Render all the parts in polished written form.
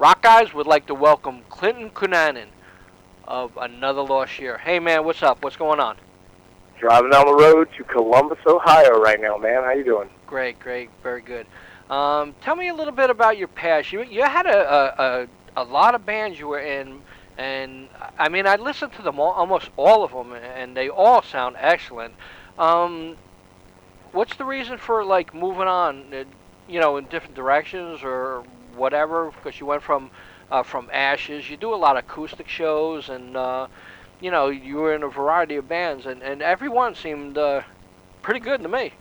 Rockeyez would like to welcome Clinton Cunanan of Another Lost Year. Hey, man, what's up? What's going on? Driving down the road to Columbus, Ohio right now, man. How you doing? Great, great, very good. Tell me a little bit about your past. You had a lot of bands you were in, and I mean I listened to them all, almost all of them, and they all sound excellent. Um, what's the reason for like moving on? In different directions or whatever? Because you went from Ashes. You do a lot of acoustic shows, and you were in a variety of bands, and everyone seemed pretty good to me.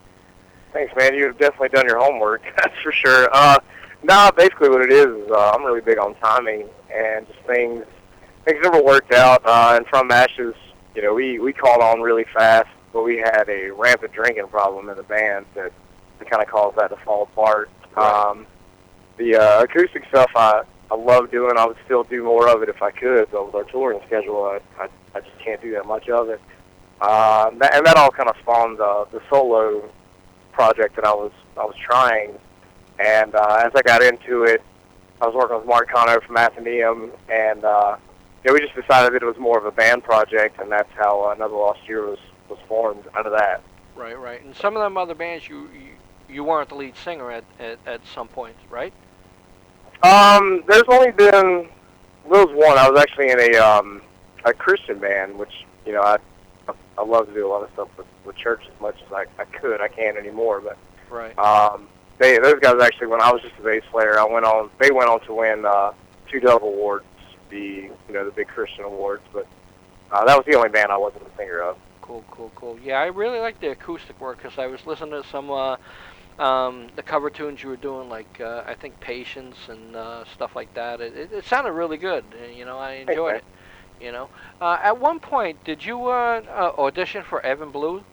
Thanks, man. You've definitely done your homework, that's for sure. Basically what it is I'm really big on timing and just things never worked out. And from Ashes, we caught on really fast, but we had a rampant drinking problem in the band that kind of caused that to fall apart. Right. The acoustic stuff I love doing. I would still do more of it if I could, but with our touring schedule, I just can't do that much of it. And that all kind of spawned the solo project that I was trying. And as I got into it, I was working with Mark Cano from Athenaeum, and we just decided that it was more of a band project, and that's how Another Lost Year was formed out of that. Right, right. And some of them other bands, you weren't the lead singer at some point, right? There's only been there was one. I was actually in a Christian band, which I love to do a lot of stuff with church as much as I could. I can't anymore, but Right. those guys actually, when I was just a bass player, they went on to win 2 Dove Awards, the big Christian awards, but that was the only band I wasn't the singer of. Cool, cool, cool. Yeah, I really like the acoustic work because I was listening to some the cover tunes you were doing, like I think Patience and stuff like that. It sounded really good. I Thanks, enjoyed man. it. At one point, did you audition for Evan Blue?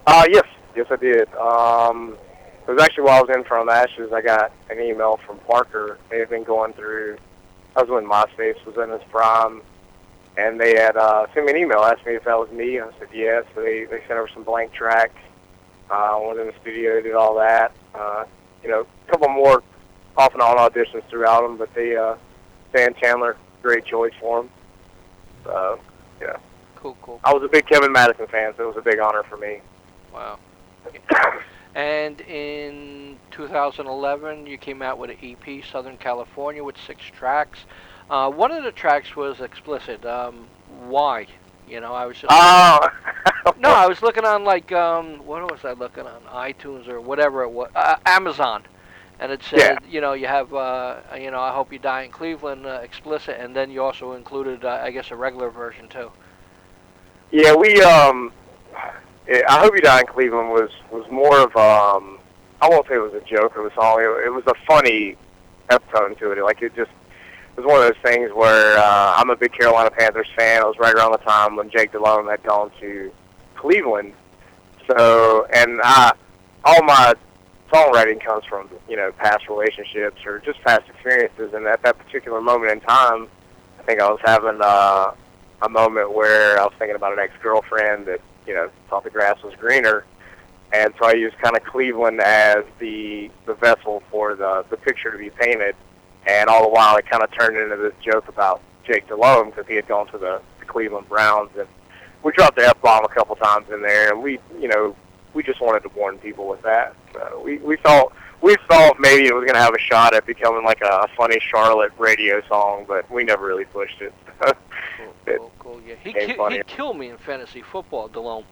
Yes, I did. It was actually while I was in From Ashes, I got an email from Parker. They had been going through, I was when MySpace was in its prime, and they had sent me an email, asked me if that was me. I said yes. So they sent over some blank tracks. Went in the studio, did all that. A couple more off and on auditions throughout them, but Dan Chandler, great choice for him. So, yeah. Cool, cool. I was a big Kevin Madison fan, so it was a big honor for me. Wow. And in 2011, you came out with an EP, Southern California, with 6 tracks. One of the tracks was explicit. Why? I was just Oh, no, I was looking on like what was I looking on iTunes or whatever it was, Amazon, and it said you have I Hope You Die in Cleveland explicit, and then you also included I guess a regular version too. yeah. I Hope You Die in Cleveland was more of I won't say it was a joke or a song. It was a funny epitome to it. Like it was one of those things where I'm a big Carolina Panthers fan. It was right around the time when Jake Delhomme had gone to Cleveland. So, and all my songwriting comes from, past relationships or just past experiences. And at that particular moment in time, I think I was having a moment where I was thinking about an ex-girlfriend that, thought the grass was greener. And so I used kind of Cleveland as the vessel for the picture to be painted. And all the while, it kind of turned into this joke about Jake Delhomme because he had gone to the Cleveland Browns, and we dropped the F-bomb a couple times in there, and we just wanted to warn people with that. So we thought maybe it was going to have a shot at becoming like a funny Charlotte radio song, but we never really pushed it. Cool. Yeah, Funny. he killed me in fantasy football, Delhomme.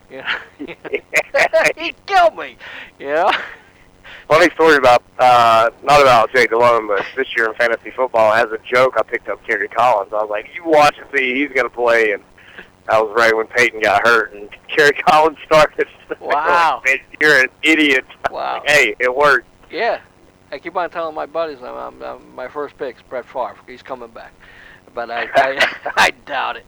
He killed me. Funny story about, not about Jake Delhomme, but this year in fantasy football, as a joke, I picked up Kerry Collins. I was like, you watch and see, he's going to play. And that was right when Peyton got hurt, and Kerry Collins started. Wow. Like, you're an idiot. Wow. Like, hey, it worked. Yeah. I keep on telling my buddies my first pick's Brett Favre. He's coming back. But I doubt it.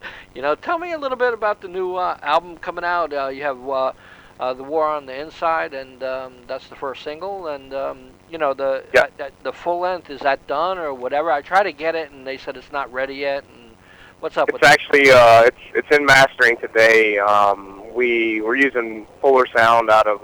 Tell me a little bit about the new album coming out. You have The War on the Inside, and that's the first single. And the full length, is that done or whatever? I tried to get it, and they said it's not ready yet. And what's up with It's it? actually it's in mastering today. We're using Fuller Sound out of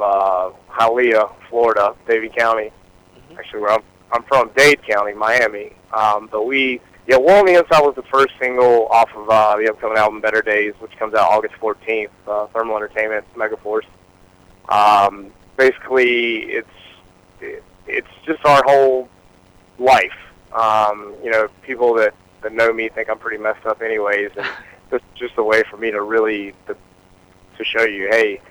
Hialeah, Florida, Davie County. Mm-hmm. Actually, where I'm from Dade County, Miami. But War on the Inside was the first single off of the upcoming album Better Days, which comes out August 14th. Thermal Entertainment, Megaforce. Basically, it's just our whole life. People that know me think I'm pretty messed up anyways, and it's just a way for me to really to show you, hey,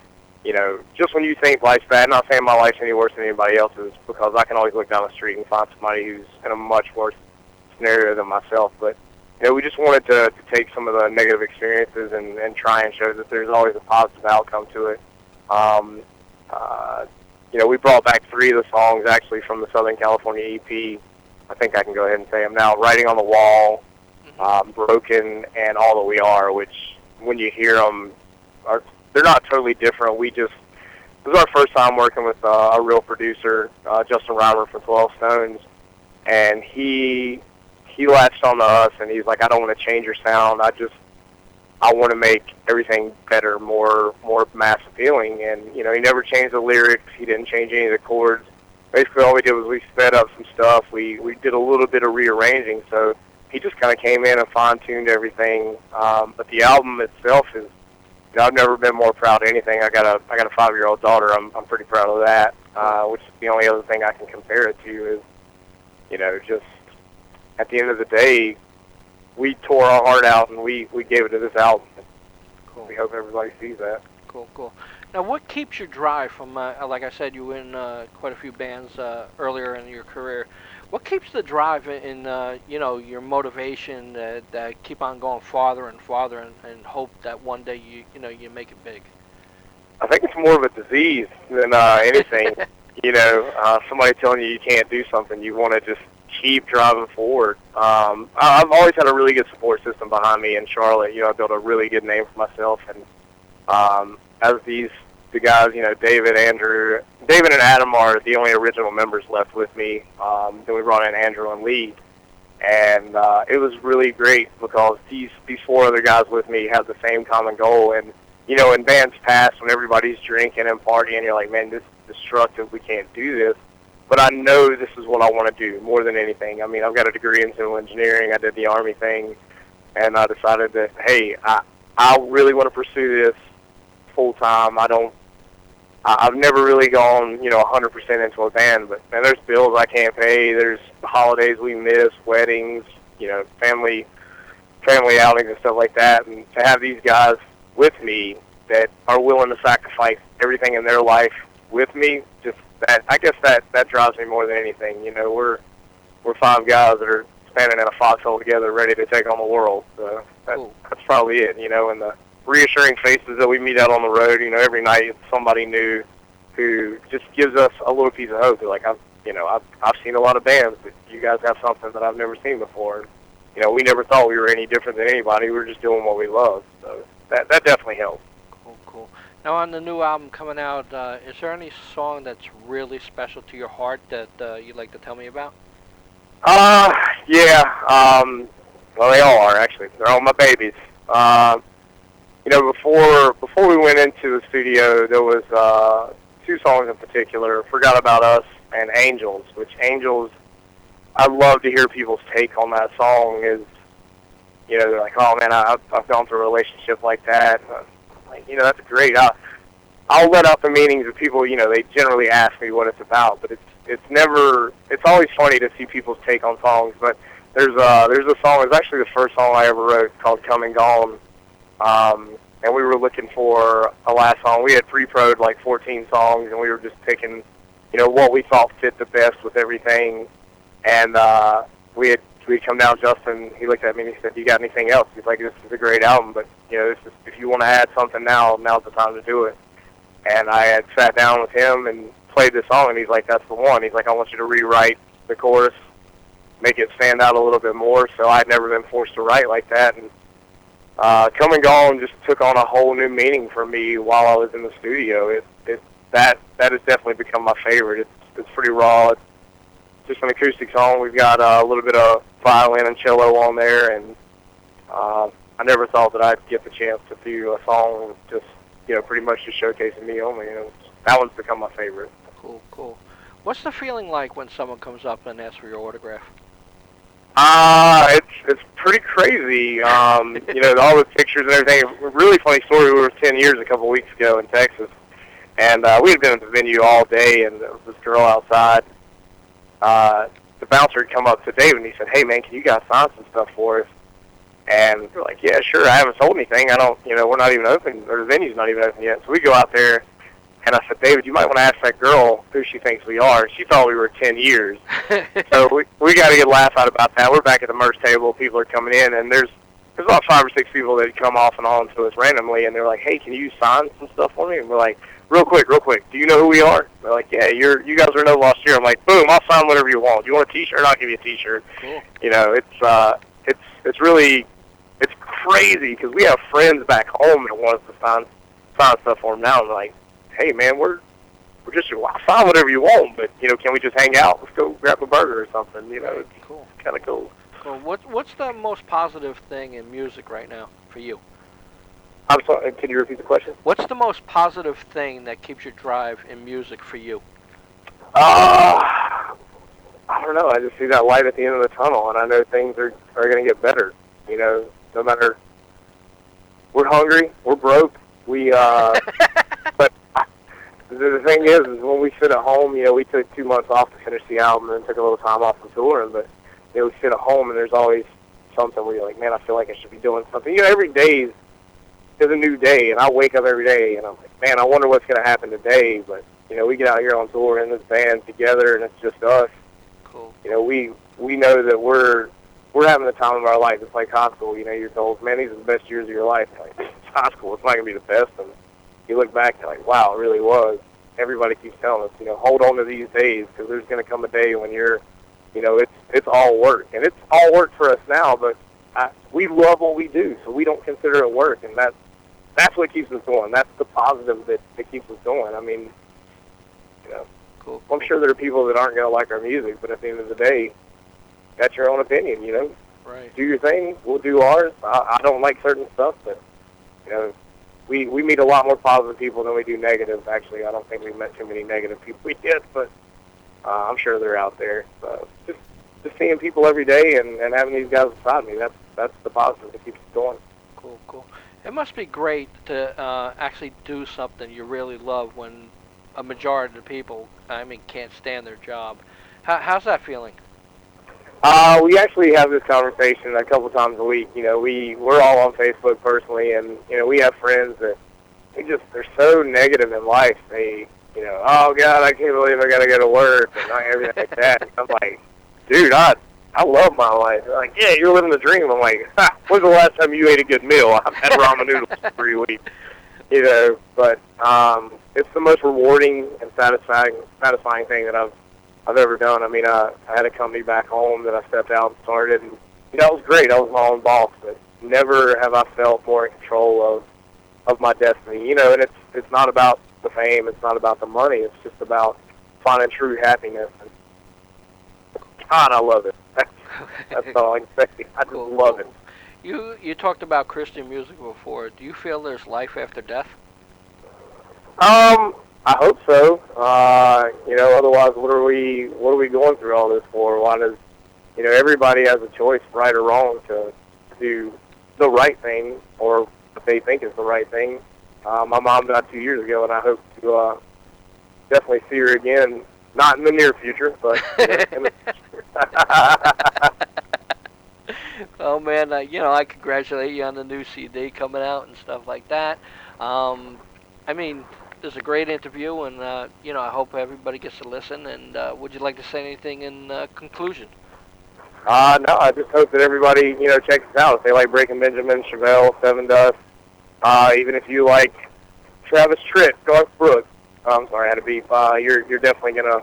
just when you think life's bad, not saying my life's any worse than anybody else's, because I can always look down the street and find somebody who's in a much worse scenario than myself. But we just wanted to take some of the negative experiences and try and show that there's always a positive outcome to it. We brought back 3 of the songs actually from the Southern California EP. I think I can go ahead and say them now. Writing on the Wall, Broken, and All That We Are, which when you hear them, they're not totally different. This was our first time working with a real producer, Justin Reimer from 12 Stones, and he latched on to us, and he's like, I don't want to change your sound. I want to make everything better, more mass appealing. And he never changed the lyrics. He didn't change any of the chords. Basically, all we did was we sped up some stuff. We did a little bit of rearranging. So he just kind of came in and fine-tuned everything. But the album itself is, I've never been more proud of anything. I got a 5-year-old daughter. I'm pretty proud of that. Which is the only other thing I can compare it to is, just at the end of the day, we tore our heart out and we gave it to this album. Cool. We hope everybody sees that. Cool. Now, what keeps your drive from, like I said, you were in quite a few bands earlier in your career. What keeps the drive in, your motivation that keep on going farther and farther and hope that one day you make it big? I think it's more of a disease than anything. Somebody telling you can't do something, you want to just keep driving forward. I've always had a really good support system behind me in Charlotte. I built a really good name for myself, and as the guys, David and Adam are the only original members left with me. Then we brought in Andrew and Lee, and it was really great because these 4 other guys with me have the same common goal. And in bands past, when everybody's drinking and partying, you're like, man, this is destructive. We can't do this. But I know this is what I want to do more than anything. I mean, I've got a degree in civil engineering. I did the Army thing, and I decided that, hey, I really want to pursue this full time. I've never really gone, 100% into a band, but man, there's bills I can't pay. There's holidays we miss, weddings, family outings and stuff like that. And to have these guys with me that are willing to sacrifice everything in their life with me, I guess that drives me more than anything. We're 5 guys that are standing in a foxhole together, ready to take on the world. So that's probably it. And the reassuring faces that we meet out on the road. Every night it's somebody new who just gives us a little piece of hope. They're like, I've seen a lot of bands, but you guys have something that I've never seen before. And, we never thought we were any different than anybody. We were just doing what we love. So that definitely helps. Cool. Now, on the new album coming out, is there any song that's really special to your heart that you'd like to tell me about? Yeah. Well, they all are, actually. They're all my babies. Before we went into the studio, there was 2 songs in particular, Forgot About Us and Angels, which Angels, I love to hear people's take on that song. Is, they're like, oh, man, I've gone through a relationship like that. Like, that's great. I'll let out the meanings of people, they generally ask me what it's about, but it's always funny to see people's take on songs. But there's a song, it's actually the first song I ever wrote, called Come and Gone. And we were looking for a last song. We had pre-pro'd like 14 songs, and we were just picking, what we thought fit the best with everything. And we come down, Justin, he looked at me and he said, you got anything else? He's like, this is a great album, but, if you want to add something now's the time to do it. And I had sat down with him and played the song, and he's like, that's the one. He's like, I want you to rewrite the chorus, make it stand out a little bit more. So I'd never been forced to write like that. And Come and Gone just took on a whole new meaning for me while I was in the studio. That has definitely become my favorite. It's pretty raw. It's just an acoustic song. We've got a little bit of violin and cello on there, and I never thought that I'd get the chance to do a song just, pretty much just showcasing me only. That one's become my favorite. Cool. What's the feeling like when someone comes up and asks for your autograph? It's pretty crazy. All the pictures and everything. A really funny story. We were 10 years a couple weeks ago in Texas, and we had been at the venue all day, and there was this girl outside. The bouncer had come up to David, and he said, "Hey, man, can you guys sign some stuff for us?" And we're like, "Yeah, sure. I haven't sold anything. I don't, we're not even open, or the venue's not even open yet." So we go out there, and I said, "David, you might want to ask that girl who she thinks we are." She thought we were 10 years. So we got to get a laugh out about that. We're back at the merch table. People are coming in, and there's about 5 or 6 people that come off and on to us randomly, and they're like, "Hey, can you sign some stuff for me?" And we're like, real quick, do you know who we are?" They're like, "Yeah, you guys are No Lost Year." I'm like, "Boom, I'll sign whatever you want. You want a T-shirt? I'll give you a T-shirt." Cool. It's really, it's crazy because we have friends back home that want us to sign stuff for them now. And they're like, "Hey, man, we're just, well, I'll sign whatever you want, but can we just hang out? Let's go grab a burger or something." It's cool. Kind of cool. Cool. What's the most positive thing in music right now for you? I'm sorry, can you repeat the question? What's the most positive thing that keeps your drive in music for you? I don't know. I just see that light at the end of the tunnel, and I know things are going to get better. No matter, we're hungry, we're broke, but the thing is when we sit at home, we took 2 months off to finish the album and took a little time off from touring, but we sit at home and there's always something where you're like, "Man, I feel like I should be doing something." Every day is a new day, and I wake up every day and I'm like, "Man, I wonder what's going to happen today." But we get out here on tour in this band together, and it's just us. Cool. We know that we're having the time of our life. It's like high school. You're told, "Man, these are the best years of your life." Like, it's high school. It's not going to be the best. And you look back and you're like, "Wow, it really was." Everybody keeps telling us, hold on to these days, because there's going to come a day when you're, it's all work. And it's all work for us now, but we love what we do, so we don't consider it work. And that's what keeps us going. That's the positive that keeps us going. I mean, Cool. I'm sure there are people that aren't going to like our music, but at the end of the day, that's your own opinion, Right. Do your thing. We'll do ours. I don't like certain stuff, but, we meet a lot more positive people than we do negative. Actually, I don't think we've met too many negative people yet, but I'm sure they're out there. So just seeing people every day and having these guys beside me, that's the positive that keeps us going. Cool. It must be great to actually do something you really love when a majority of the people, can't stand their job. How's that feeling? We actually have this conversation a couple times a week. We're all on Facebook personally, and we have friends that they're so negative in life. They, "Oh God, I can't believe I got to go to work," and everything like that. And I'm like, "Dude, I love my life." They're like, "Yeah, you're living the dream." I'm like, "When's the last time you ate a good meal?" I've had ramen noodles for 3 weeks. But it's the most rewarding and satisfying thing that I've ever done. I had a company back home that I stepped out and started, and that was great. I was my own boss, but never have I felt more in control of my destiny. And it's not about the fame, it's not about the money. It's just about finding true happiness. And God, I love it. That's all I can say. I just love it. You talked about Christian music before. Do you feel there's life after death? I hope so. Otherwise, what are we going through all this for? Why does, everybody has a choice, right or wrong, to do the right thing or what they think is the right thing. My mom died 2 years ago, and I hope to definitely see her again. Not in the near future, but in the future. Oh man, I congratulate you on the new CD coming out and stuff like that. This is a great interview, and I hope everybody gets to listen. And would you like to say anything in conclusion? No, I just hope that everybody, checks us out. If they like Breaking Benjamin, Chevelle, Seven Dust, even if you like Travis Tritt, Garth Brooks, I'm sorry, I had to beep. You're definitely gonna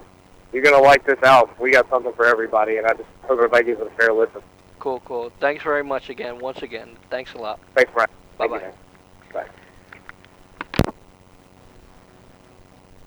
like this album. We got something for everybody, and I just hope everybody gives it a fair listen. Cool. Thanks very much once again. Thanks a lot. Thanks, Brian. Bye-bye. Bye.